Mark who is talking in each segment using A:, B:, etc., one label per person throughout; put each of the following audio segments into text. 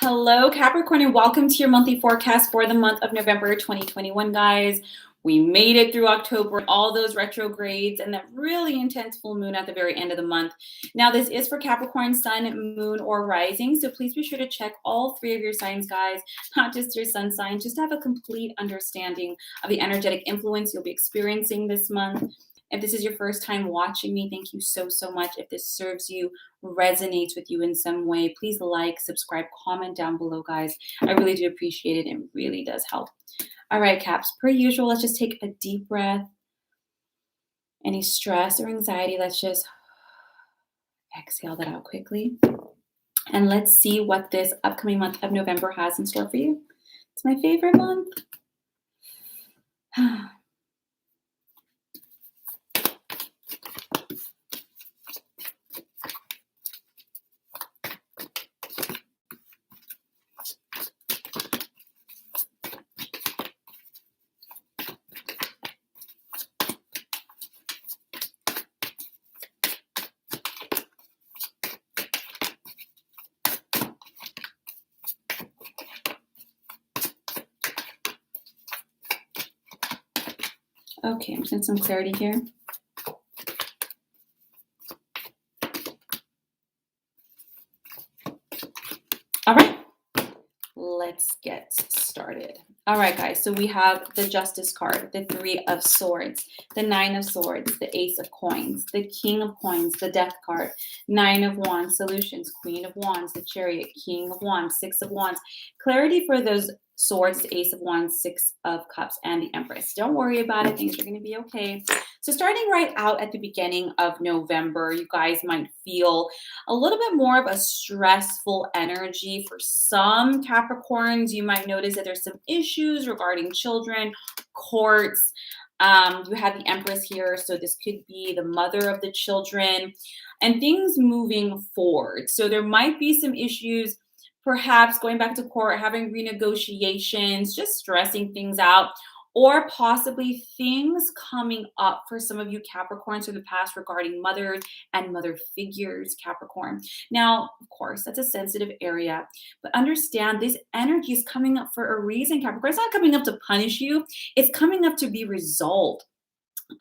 A: Hello, Capricorn, and welcome to your monthly forecast for the month of November 2021, guys. We made it through October, all those retrogrades, and that really intense full moon at the very end of the month. Now, this is for Capricorn, Sun, Moon, or Rising, so please be sure to check all three of your signs, guys, not just your sun sign, just to have a complete understanding of the energetic influence you'll be experiencing this month. If this is your first time watching me, thank you so much. If this serves you, resonates with you in some way, please like, subscribe, comment down below, guys. I really do appreciate it. It really does help. All right, Caps, per usual, let's just take a deep breath. Any stress or anxiety, let's just exhale that out quickly. And let's see what this upcoming month of November has in store for you. It's my favorite month. Okay, I'm just getting some clarity here. All right, let's get started. All right, guys, so we have the Justice card, the Three of Swords, the Nine of Swords, the Ace of Coins, the King of Coins, the Death card, Nine of Wands, Solutions, Queen of Wands, the Chariot, King of Wands, Six of Wands. Clarity for those swords, the Ace of Wands, Six of Cups, and the Empress. Don't worry about it. Things are going to be okay. So starting right out at the beginning of November, you guys might feel a little bit more of a stressful energy. For some Capricorns, you might notice that there's some issues regarding children, courts. You have the Empress here, so this could be the mother of the children and things moving forward. So there might be some issues, perhaps going back to court, having renegotiations, just stressing things out, or possibly things coming up for some of you Capricorns from the past regarding mothers and mother figures, Capricorn. Now, of course, that's a sensitive area, but understand this energy is coming up for a reason, Capricorn. It's not coming up to punish you. It's coming up to be resolved.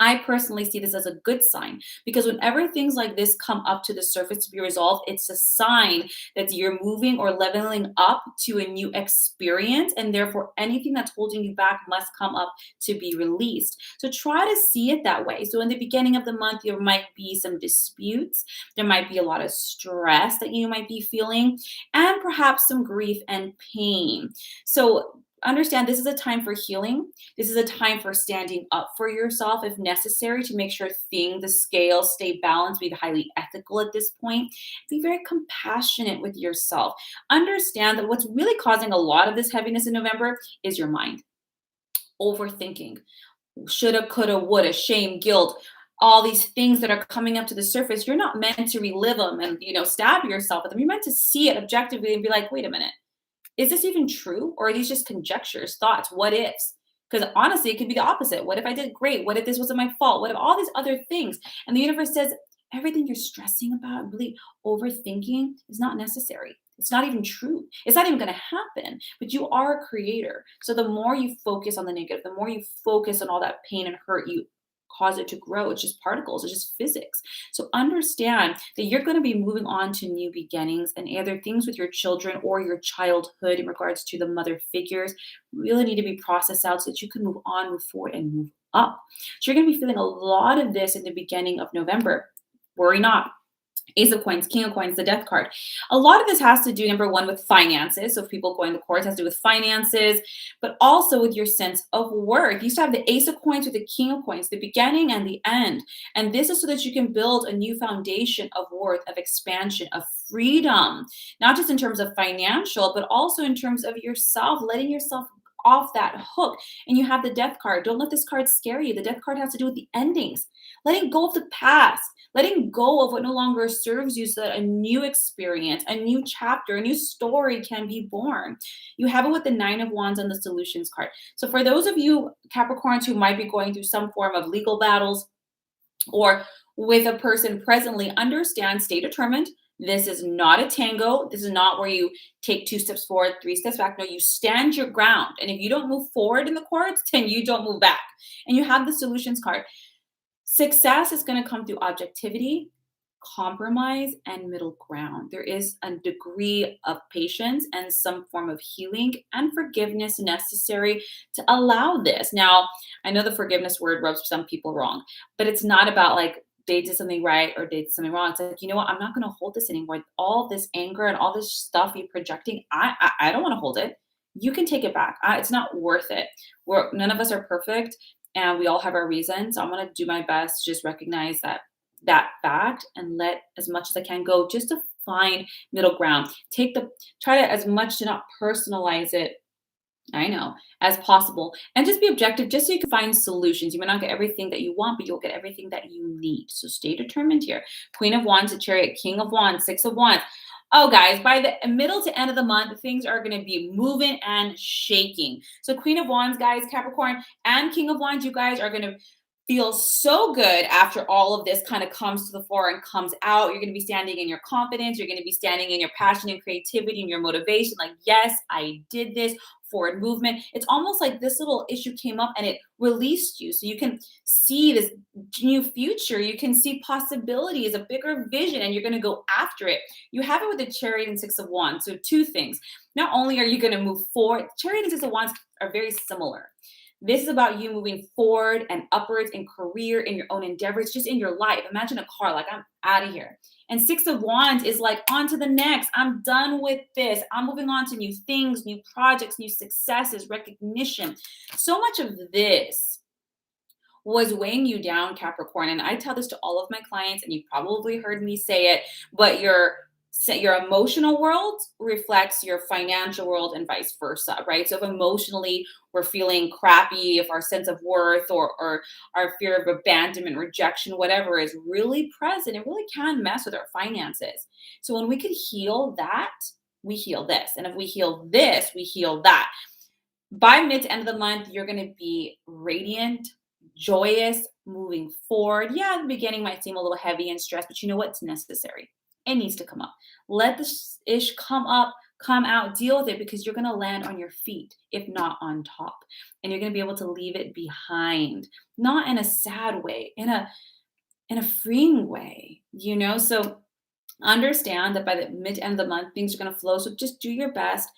A: I personally see this as a good sign because whenever things like this come up to the surface to be resolved, it's a sign that you're moving or leveling up to a new experience, and therefore anything that's holding you back must come up to be released. So try to see it that way. So in the beginning of the month, there might be some disputes, there might be a lot of stress that you might be feeling, and perhaps some grief and pain. So understand this is a time for healing. This is a time for standing up for yourself if necessary to make sure the scales stay balanced, be highly ethical at this point. Be very compassionate with yourself. Understand that what's really causing a lot of this heaviness in November is your mind. Overthinking. Shoulda, coulda, woulda, shame, guilt, all these things that are coming up to the surface. You're not meant to relive them and stab yourself with them. You're meant to see it objectively and be like, wait a minute. Is this even true? Or are these just conjectures, thoughts, what ifs? Because honestly, it could be the opposite. What if I did great? What if this wasn't my fault? What if all these other things? And the universe says, everything you're stressing about, really overthinking is not necessary. It's not even true. It's not even going to happen, but you are a creator. So the more you focus on the negative, the more you focus on all that pain and hurt, you cause it to grow. It's just particles, it's just physics. So understand that you're going to be moving on to new beginnings, and either things with your children or your childhood in regards to the mother figures really need to be processed out so that you can move on, move forward, and move up. So you're going to be feeling a lot of this in the beginning of November. Worry not. Ace of Coins, King of Coins, the Death card. A lot of this has to do, number one, with finances. So if people going to court, it has to do with finances, but also with your sense of worth. You used to have the Ace of Coins with the King of Coins, the beginning and the end. And this is so that you can build a new foundation of worth, of expansion, of freedom, not just in terms of financial, but also in terms of yourself, letting yourself off that hook. And you have the Death card. Don't let this card scare you. The Death card has to do with the endings, letting go of the past, letting go of what no longer serves you so that a new experience, a new chapter, a new story can be born. You have it with the Nine of Wands and the Solutions card. So for those of you Capricorns who might be going through some form of legal battles or with a person presently, understand, stay determined, This is not a tango. This is not where you take 2 steps forward, 3 steps back. No, you stand your ground. And if you don't move forward in the cards, then you don't move back. And you have the solutions card. Success is going to come through objectivity, compromise, and middle ground. There is a degree of patience and some form of healing and forgiveness necessary to allow this. Now, I know the forgiveness word rubs some people wrong, but it's not about like they did something right or they did something wrong. It's like, you know what? I'm not going to hold this anymore. All this anger and all this stuff you're projecting, I don't want to hold it. You can take it back. It's not worth it. None of us are perfect and we all have our reasons. So I'm going to do my best to just recognize that fact and let as much as I can go just to find middle ground. Try to as much to not personalize it, I know, as possible. And just be objective just so you can find solutions. You may not get everything that you want, but you'll get everything that you need. So stay determined here. Queen of Wands, the Chariot, King of Wands, Six of Wands. Oh, guys, by the middle to end of the month, things are going to be moving and shaking. So Queen of Wands, guys, Capricorn, and King of Wands, you guys are going to feel so good after all of this kind of comes to the fore and comes out. You're going to be standing in your confidence. You're going to be standing in your passion and creativity and your motivation. Like, yes, I did this. Forward movement. It's almost like this little issue came up and it released you. So you can see this new future. You can see possibilities, a bigger vision, and you're going to go after it. You have it with the Chariot and Six of Wands. So two things. Not only are you going to move forward, Chariot and Six of Wands are very similar. This is about you moving forward and upwards in career, in your own endeavors, just in your life. Imagine a car, like I'm out of here. And Six of Wands is like on to the next. I'm done with this. I'm moving on to new things, new projects, new successes, recognition. So much of this was weighing you down, Capricorn. And I tell this to all of my clients, and you've probably heard me say it, but your emotional world reflects your financial world and vice versa, right? So if emotionally we're feeling crappy, if our sense of worth or our fear of abandonment, rejection, whatever is really present, it really can mess with our finances. So when we could heal that, we heal this. And if we heal this, we heal that. By mid to end of the month, you're going to be radiant, joyous, moving forward. Yeah, the beginning might seem a little heavy and stressed, but you know what's necessary. It needs to come up. Let this ish come up, come out, deal with it because you're going to land on your feet, if not on top. And you're going to be able to leave it behind, not in a sad way, in a freeing way, you know? So understand that by the mid to end of the month, things are going to flow. So just do your best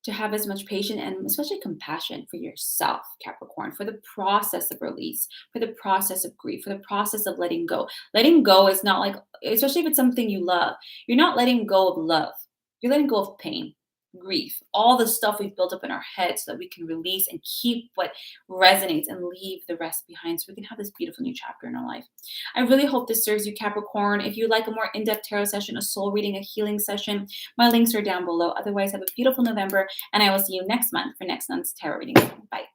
A: to have as much patience and especially compassion for yourself, Capricorn, for the process of release, for the process of grief, for the process of letting go. Letting go is not like, especially if it's something you love, you're not letting go of love. You're letting go of pain, grief, all the stuff we've built up in our heads so that we can release and keep what resonates and leave the rest behind so we can have this beautiful new chapter in our life. I really hope this serves you, Capricorn. If you'd like a more in-depth tarot session, a soul reading, a healing session, my links are down below. Otherwise, have a beautiful November, and I will see you next month for next month's tarot reading. Bye.